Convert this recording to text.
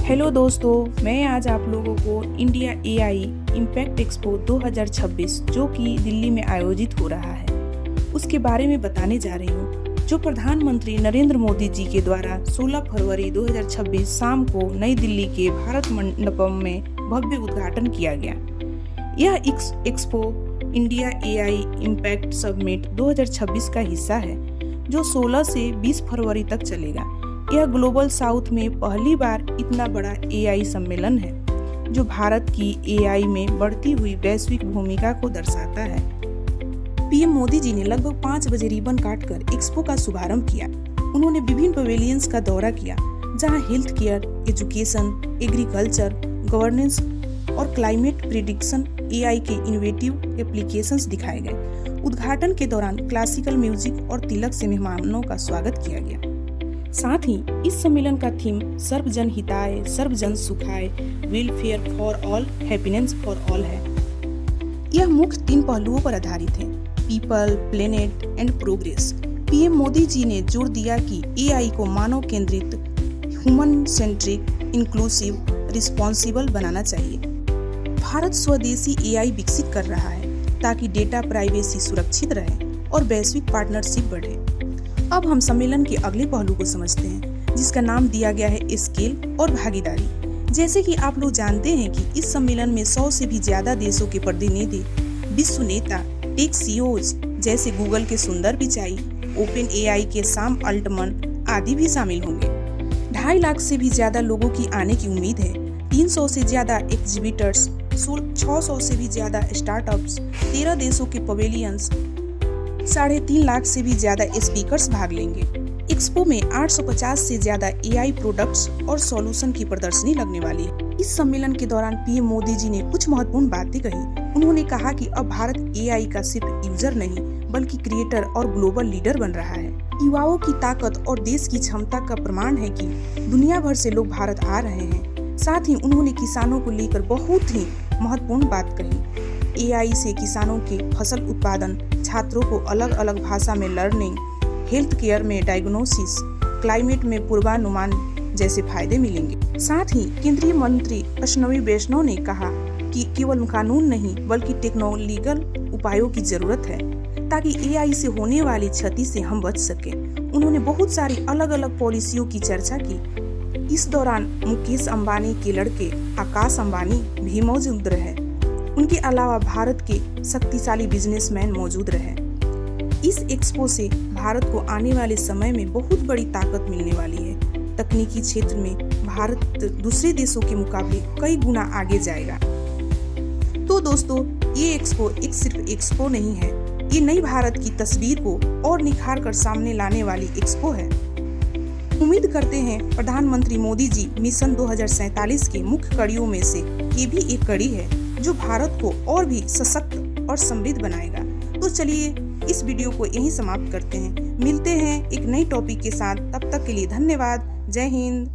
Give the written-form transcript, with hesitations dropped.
Hello दोस्तों, मैं आज आप लोगों को इंडिया एआई इम्पैक्ट एक्सपो 2026 जो कि दिल्ली में आयोजित हो रहा है उसके बारे में बताने जा रही हूँ, जो प्रधानमंत्री नरेंद्र मोदी जी के द्वारा 16 फरवरी 2026 शाम को नई दिल्ली के भारत मंडपम में भव्य उद्घाटन किया गया। यह expo India AI impact summit 2026 का हिस्सा है जो 16 से 20 फरवरी तक चलेगा। यह ग्लोबल साउथ में पहली बार इतना बड़ा एआई सम्मेलन है जो भारत की एआई में बढ़ती हुई वैश्विक भूमिका को दर्शाता है। पीएम मोदी जी ने लगभग 5 बजे रिबन काटकर एक्सपो का शुभारंभ किया। उन्होंने विभिन्न पवेलियंस का दौरा किया जहां health care, education, agriculture, governance और क्लाइमेट प्रिडिक्शन एआई के इनोवेटिव एप्लीकेशंस दिखाए गए। उद्घाटन के दौरान क्लासिकल म्यूजिक और तिलक से मेहमानों का स्वागत किया गया। साथ ही इस सम्मेलन का थीम सर्वजन हिताय, सर्वजन सुखाय, welfare for all, happiness for all है। यह मुख्य 3 पहलुओं पर आधारित है: people, planet and progress. PM Modi ji ने जोर दिया कि एआई को मानव केंद्रित, ह्यूमन सेंट्रिक, इंक्लूसिव, रिस्पॉन्सिबल बनाना चाहिए। भारत स्वदेशी एआई विकसित कर रहा है ताकि डेटा प्राइवेसी सुरक्षित रहे और वैश्विक पार्टनरशिप बढ़े। अब हम सम्मेलन के अगले पहलू को समझते हैं, जिसका नाम दिया गया है स्केल और भागीदारी। जैसे कि आप लोग जानते हैं कि इस सम्मेलन में 100 से भी ज्यादा देशों के प्रतिनिधि, विश्व नेता, टेक सीईओज जैसे गूगल के सुंदर पिचाई, ओपन एआई के सैम अल्टमन आदि भी शामिल होंगे। 2.5 लाख से भी ज्यादा लोगों की आने की उम्मीद है। 300 से ज्यादा एग्जिबिटर्स, 600 से भी ज्यादा स्टार्टअप्स, 13 देशों के पवेलियंस, 3.5 लाख से भी ज्यादा स्पीकर्स भाग लेंगे। एक्सपो में 850 से ज्यादा एआई प्रोडक्ट्स और सॉल्यूशन की प्रदर्शनी लगने वाली है। इस सम्मेलन के दौरान पीएम मोदी जी ने कुछ महत्वपूर्ण बातें कही। उन्होंने कहा कि अब भारत एआई का सिर्फ यूजर नहीं बल्कि क्रिएटर और ग्लोबल लीडर बन रहा है। युवाओं की ताकत और देश की क्षमता का प्रमाण है कि दुनिया भर से लोग भारत आ रहे हैं। साथ ही उन्होंने किसानों को लेकर बहुत ही महत्वपूर्ण बात कही। एआई से किसानों के फसल उत्पादन, छात्रों को अलग अलग भाषा में लर्निंग, हेल्थ केयर में डायग्नोसिस, क्लाइमेट में पूर्वानुमान जैसे फायदे मिलेंगे। साथ ही केंद्रीय मंत्री अश्विनी वैष्णव ने कहा कि केवल कानून नहीं बल्कि टेक्नोलॉजिकल उपायों की जरूरत है ताकि एआई से होने वाली क्षति से हम बच सके। उन्होंने बहुत सारी अलग अलग पॉलिसियों की चर्चा की। इस दौरान मुकेश अंबानी के लड़के आकाश अंबानी भी मौजूद रहे। उनके अलावा भारत के शक्तिशाली बिजनेसमैन मौजूद रहे। इस एक्सपो से भारत को आने वाले समय में बहुत बड़ी ताकत मिलने वाली है। तकनीकी क्षेत्र में भारत दूसरे देशों के मुकाबले कई गुना आगे जाएगा। तो दोस्तों, ये एक्सपो सिर्फ एक्सपो नहीं है, ये नई भारत की तस्वीर को और निखार कर सामने लाने वाली एक्सपो है। उम्मीद करते हैं प्रधानमंत्री मोदी जी मिशन 2047 की मुख्य कड़ियों में से ये भी एक कड़ी है जो भारत को और भी सशक्त और समृद्ध बनाएगा। तो चलिए इस वीडियो को यहीं समाप्त करते हैं। मिलते हैं एक नई टॉपिक के साथ। तब तक के लिए धन्यवाद। जय हिंद।